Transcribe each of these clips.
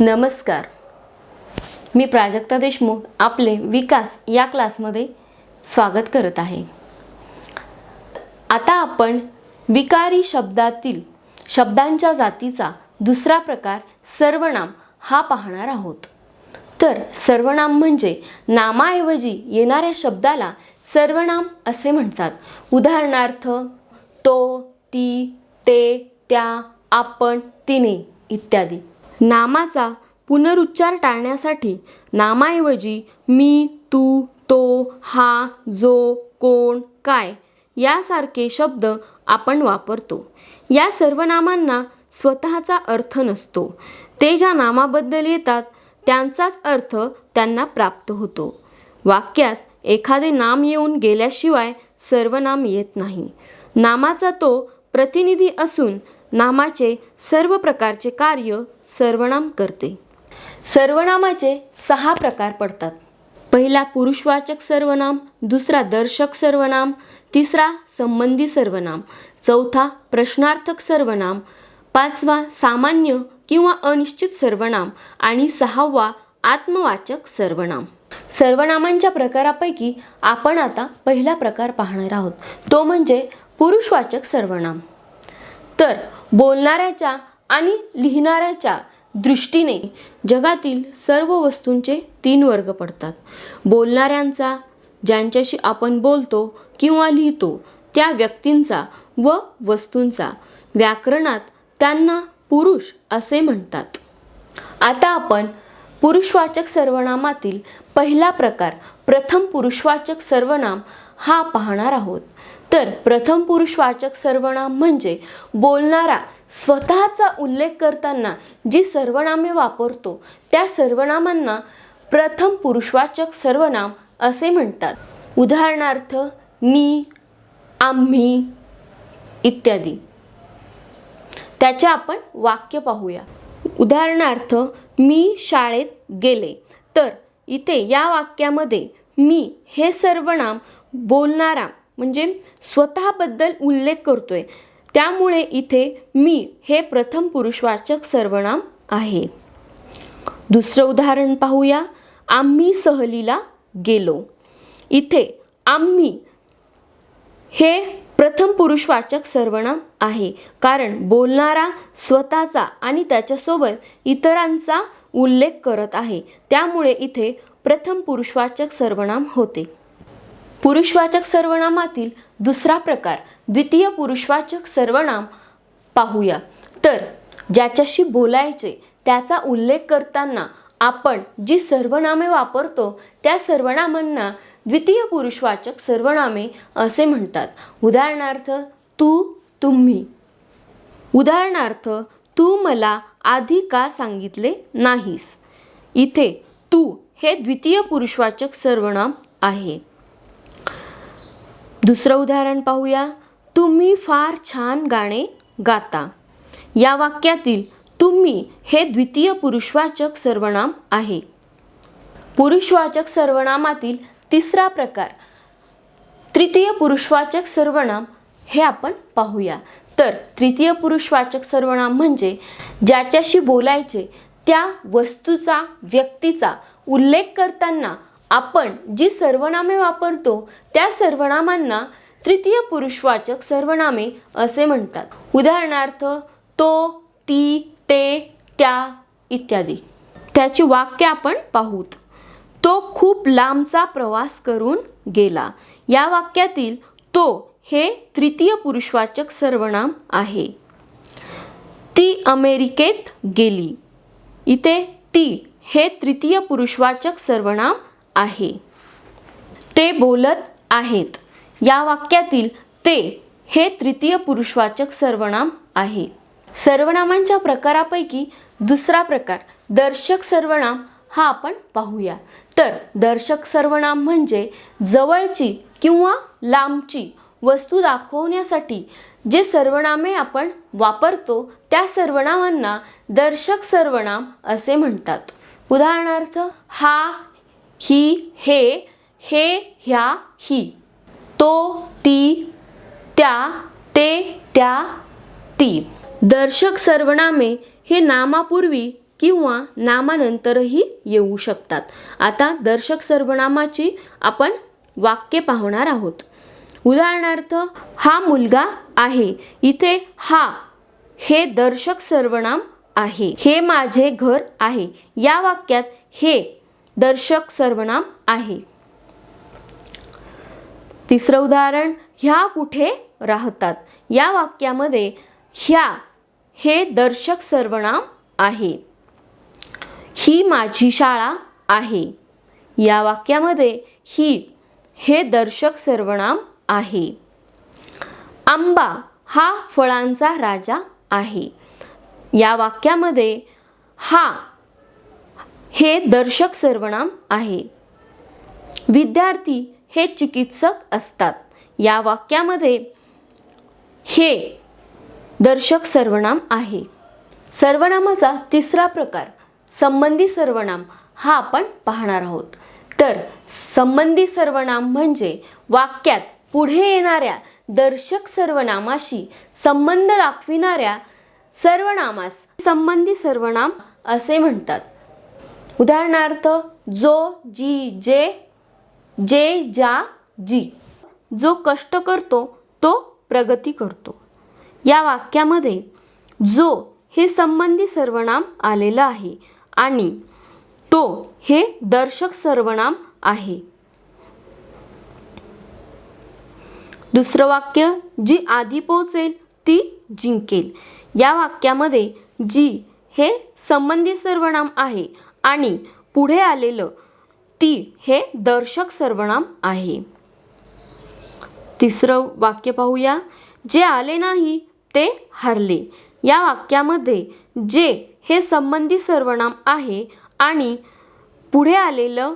नमस्कार, मी प्राजक्ता देशमुख आपले विकास या क्लासमध्ये स्वागत करत आहे. आता आपण विकारी शब्दातील शब्दांच्या जातीचा दुसरा प्रकार सर्वनाम हा पाहणार आहोत. तर सर्वनाम म्हणजे नामाऐवजी येणाऱ्या शब्दाला सर्वनाम असे म्हणतात. उदाहरणार्थ तो, ती, ते, त्या, आपण, तिने इत्यादी. नामाचा पुनरुच्चार टाळण्यासाठी नामाऐवजी मी, तू, तो, हा, जो, कोण, काय यासारखे शब्द आपण वापरतो. या सर्वनामांना स्वतःचा अर्थ नसतो. ते ज्या नामाबद्दल येतात त्यांचाच अर्थ त्यांना प्राप्त होतो. वाक्यात एखादे नाम येऊन गेल्याशिवाय सर्वनाम येत नाही. नामाचा तो प्रतिनिधी असून नामाचे सर्व प्रकारचे कार्य सर्वनाम करते. सर्वनामाचे 6 प्रकार पडतात. पहिला पुरुषवाचक सर्वनाम, दुसरा दर्शक सर्वनाम, तिसरा संबंधी सर्वनाम, चौथा प्रश्नार्थक सर्वनाम, पाचवा सामान्य किंवा अनिश्चित सर्वनाम आणि 6वा आत्मवाचक सर्वनाम. सर्वनामांच्या प्रकारापैकी आपण आता पहिला प्रकार पाहणार आहोत, तो म्हणजे पुरुषवाचक सर्वनाम. तर बोलणाऱ्याच्या आणि लिहिणाऱ्याच्या दृष्टीने जगातील सर्व वस्तूंचे 3 वर्ग पडतात. बोलणाऱ्यांचा, ज्यांच्याशी आपण बोलतो किंवा लिहितो त्या व्यक्तींचा व वस्तूंचा. व्याकरणात त्यांना पुरुष असे म्हणतात. आता आपण पुरुषवाचक सर्वनामातील पहिला प्रकार प्रथम पुरुषवाचक सर्वनाम हा पाहणार आहोत. तर प्रथम पुरुषवाचक सर्वनाम म्हणजे बोलणारा स्वतःचा उल्लेख करताना जी सर्वनामे वापरतो त्या सर्वनामांना प्रथम पुरुषवाचक सर्वनाम असे म्हणतात. उदाहरणार्थ मी, आम्ही इत्यादी. त्याचे आपण वाक्य पाहूया. उदाहरणार्थ मी शाळेत गेले. तर इथे या वाक्यामध्ये मी हे सर्वनाम बोलणारा म्हणजे स्वतःबद्दल उल्लेख करतोय, त्यामुळे इथे मी हे प्रथम पुरुषवाचक सर्वनाम आहे. दुसरं उदाहरण पाहूया. आम्ही सहलीला गेलो. इथे आम्ही हे प्रथम पुरुषवाचक सर्वनाम आहे, कारण बोलणारा स्वतःचा आणि त्याच्यासोबत इतरांचा उल्लेख करत आहे, त्यामुळे इथे प्रथम पुरुषवाचक सर्वनाम होते. पुरुषवाचक सर्वनामातील दुसरा प्रकार द्वितीय पुरुषवाचक सर्वनाम पाहूया. तर ज्याच्याशी बोलायचे त्याचा उल्लेख करताना आपण जी सर्वनामे वापरतो त्या सर्वनामांना द्वितीय पुरुषवाचक सर्वनामे असे म्हणतात. उदाहरणार्थ तू, तुम्ही. उदाहरणार्थ तू मला आधी का सांगितले नाहीस. इथे तू हे द्वितीय पुरुषवाचक सर्वनाम आहे. दुसरं उदाहरण पाहूया. तुम्ही फार छान गाणे गाता. या वाक्यातील तुम्ही हे द्वितीय पुरुषवाचक सर्वनाम आहे. पुरुषवाचक सर्वनामातील तिसरा प्रकार तृतीय पुरुषवाचक सर्वनाम हे आपण पाहूया. तर तृतीय पुरुषवाचक सर्वनाम म्हणजे ज्याच्याशी बोलायचे त्या वस्तूचा, व्यक्तीचा उल्लेख करताना आपण जी सर्वनामे वापरतो त्या सर्वनामांना तृतीय पुरुषवाचक सर्वनामे असे म्हणतात. उदाहरणार्थ तो, ती, ते, त्या इत्यादी. त्याची वाक्य आपण पाहूत. तो खूप लांबचा प्रवास करून गेला. या वाक्यातील तो हे तृतीय पुरुषवाचक सर्वनाम आहे. ती अमेरिकेत गेली. इथे ती हे तृतीय पुरुषवाचक सर्वनाम आहे. ते बोलत आहेत. या वाक्यातील ते हे तृतीय पुरुषवाचक सर्वनाम आहे. सर्वनामांच्या प्रकारापैकी दुसरा प्रकार दर्शक सर्वनाम हा आपण पाहूया. तर दर्शक सर्वनाम म्हणजे जवळची किंवा लांबची वस्तू दाखवण्यासाठी जे सर्वनामे आपण वापरतो त्या सर्वनामांना दर्शक सर्वनाम असे म्हणतात. उदाहरणार्थ हा, ही, हे, ह्या, ही. तो, ती, त्या, ते, त्या, ती. दर्शक सर्वनामे हे नामापूर्वी किंवा नामानंतरही येऊ शकतात. आता दर्शक सर्वनामाची आपण वाक्य पाहणार आहोत. उदाहरणार्थ, हा मुलगा आहे. इथे हा हे दर्शक सर्वनाम आहे. हे माझे घर आहे. या वाक्यात हे दर्शक सर्वनाम आहे. तिसरं उदाहरण, ह्या कुठे राहतात. या वाक्यामध्ये ह्या हे दर्शक सर्वनाम आहे. ही माझी शाळा आहे. या वाक्यामध्ये ही हे दर्शक सर्वनाम आहे. आंबा हा फळांचा राजा आहे. या वाक्यामध्ये हा हे दर्शक सर्वनाम आहे. विद्यार्थी हे चिकित्सक असतात. या वाक्यामध्ये हे दर्शक सर्वनाम आहे. सर्वनामाचा तिसरा प्रकार संबंधी सर्वनाम हा आपण पाहणार आहोत. तर संबंधी सर्वनाम म्हणजे वाक्यात पुढे येणाऱ्या दर्शक सर्वनामाशी संबंध दाखविणाऱ्या सर्वनामास संबंधी सर्वनाम असे म्हणतात. उदाहरणार्थ, जो, जी, जे, जा, जी. जो कष्ट करतो तो प्रगती करतो. या वाक्यामध्ये जो हे संबंधी सर्वनाम आलेलं आहे आणि तो हे दर्शक सर्वनाम आहे. दुसरं वाक्य, जी आधी पोहोचेल ती जिंकेल. या वाक्यामध्ये जी हे संबंधी सर्वनाम आहे आणि पुढे आलेलं ती हे दर्शक सर्वनाम आहे. तिसरं वाक्य पाहूया, जे आले नाही ते हरले. या वाक्यामध्ये जे हे संबंधी सर्वनाम आहे आणि पुढे आलेलं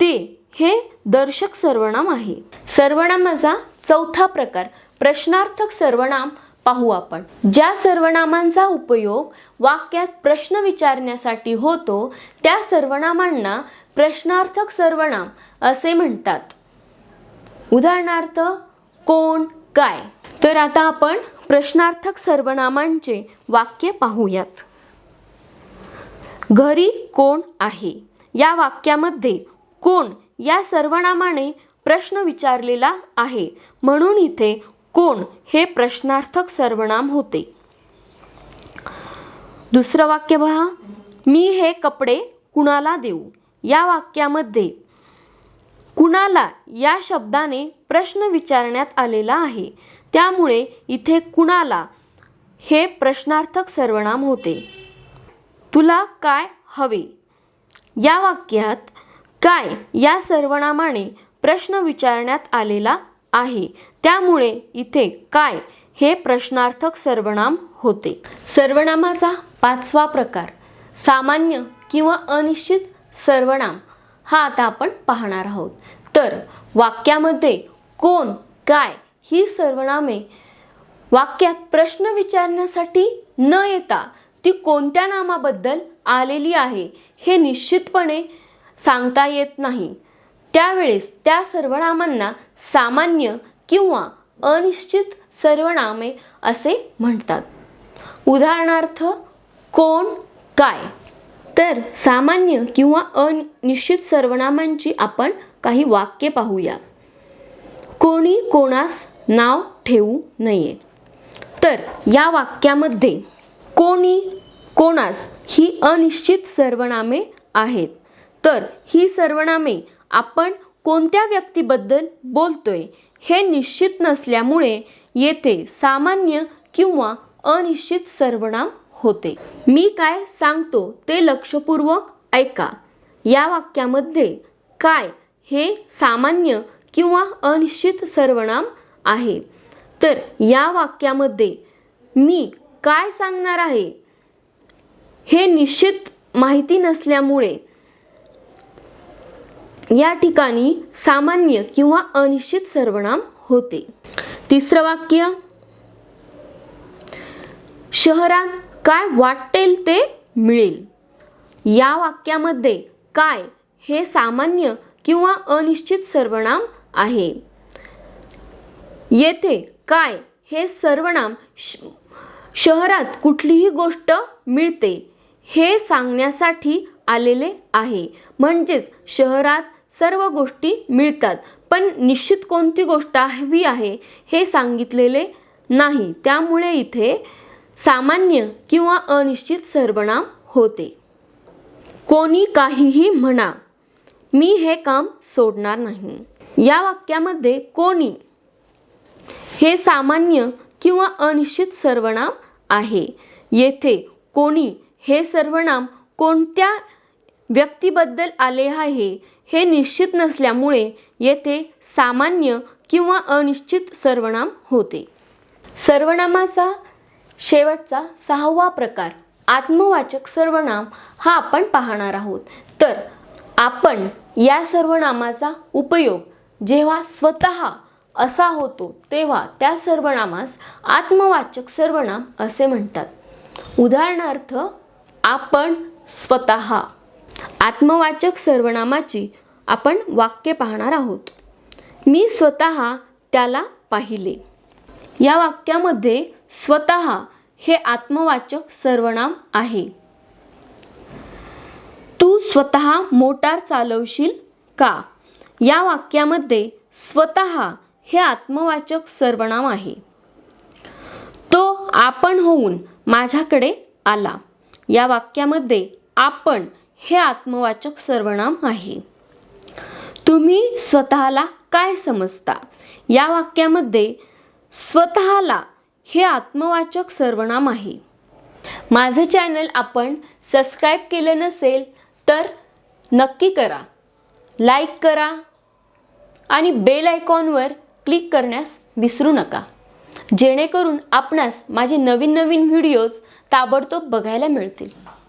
ते हे दर्शक सर्वनाम आहे. सर्वनामाचा चौथा प्रकार प्रश्नार्थक सर्वनाम पाहू आपण. ज्या सर्वनामांचा उपयोग वाक्यात प्रश्न विचारण्यासाठी होतो त्या सर्वनामांना प्रश्नार्थक सर्वनाम असे म्हणतात. उदाहरणार्थ, कोण, काय. तर आता आपण प्रश्नार्थक सर्वनामांचे वाक्य पाहूयात. घरी कोण आहे. या वाक्यामध्ये कोण या सर्वनामाने प्रश्न विचारलेला आहे म्हणून इथे कोण हे प्रश्नार्थक सर्वनाम होते. दुसरं वाक्य पहा, मी हे कपडे कुणाला देऊ. या वाक्यामध्ये कुणाला या शब्दाने प्रश्न विचारण्यात आलेला आहे त्यामुळे इथे कुणाला हे प्रश्नार्थक सर्वनाम होते. तुला काय हवे. या वाक्यात काय या सर्वनामाने प्रश्न विचारण्यात आलेला आहे त्यामुळे इथे काय हे प्रश्नार्थक सर्वनाम होते. सर्वनामाचा पाचवा प्रकार सामान्य किंवा अनिश्चित सर्वनाम हा आता आपण पाहणार आहोत. तर वाक्यामध्ये कोण, काय ही सर्वनामे वाक्यात प्रश्न विचारण्यासाठी न येता ती कोणत्या नामाबद्दल आलेली आहे हे निश्चितपणे सांगता येत नाही. त्यावेळेस त्या सर्वनामांना सामान्य किंवा अनिश्चित सर्वनामे असे म्हणतात. उदाहरणार्थ, कोण, काय. तर सामान्य किंवा अनिश्चित सर्वनामांची आपण काही वाक्ये पाहूया. कोणी कोणास नाव ठेवू नये. तर या वाक्यामध्ये कोणी, कोणास ही अनिश्चित सर्वनामे आहेत. तर ही सर्वनामे आपण कोणत्या व्यक्तीबद्दल बोलतोय हे निश्चित नसल्यामुळे येथे सामान्य किंवा अनिश्चित सर्वनाम होते. मी काय सांगतो ते लक्षपूर्वक ऐका. या वाक्यामध्ये काय हे सामान्य किंवा अनिश्चित सर्वनाम आहे. तर या वाक्यामध्ये मी काय सांगणार आहे हे निश्चित माहिती नसल्यामुळे या ठिकाणी सामान्य किंवा अनिश्चित सर्वनाम होते. तिसरं वाक्य, शहरात काय वाटेल ते मिळेल. या वाक्यामध्ये काय हे सामान्य किंवा अनिश्चित सर्वनाम आहे. येथे काय हे सर्वनाम शहरात कुठलीही गोष्ट मिळते हे सांगण्यासाठी आलेले आहे. म्हणजेच शहरात सर्व गोष्टी मिळतात, पण निश्चित कोणती गोष्ट हवी आहे हे सांगितलेले नाही. त्यामुळे इथे सामान्य किंवा अनिश्चित सर्वनाम होते. कोणी काहीही म्हणा, मी हे काम सोडणार नाही. या वाक्यामध्ये कोणी हे सामान्य किंवा अनिश्चित सर्वनाम आहे. येथे कोणी हे सर्वनाम कोणत्या व्यक्तीबद्दल आले आहे हे निश्चित नसल्यामुळे येथे सामान्य किंवा अनिश्चित सर्वनाम होते. सर्वनामाचा शेवटचा 6वा प्रकार आत्मवाचक सर्वनाम हा आपण पाहणार आहोत. तर आपण या सर्वनामाचा उपयोग जेव्हा स्वतः असा होतो तेव्हा त्या सर्वनामास आत्मवाचक सर्वनाम असे म्हणतात. उदाहरणार्थ, आपण स्वतः. आत्मवाचक सर्वनामाची आपण वाक्य पाहणार आहोत. मी स्वतः त्याला पाहिले. या वाक्यामध्ये स्वतः हे आत्मवाचक सर्वनाम आहे. तू स्वतः मोटार चालवशील का? या वाक्यामध्ये स्वतः हे आत्मवाचक सर्वनाम आहे. तो आपण होऊन माझ्याकडे आला. या वाक्यामध्ये आपण हे आत्मवाचक सर्वनाम आहे. तुम्ही स्वतःला काय समजता? या वाक्यामध्ये स्वतःला हे आत्मवाचक सर्वनाम आहे. माझे चॅनल आपण सबस्क्राईब केले नसेल तर नक्की करा, लाईक करा आणि बेल आयकॉनवर क्लिक करण्यास विसरू नका, जेणेकरून आपणास माझे नवीन व्हिडिओज ताबडतोब बघायला मिळतील.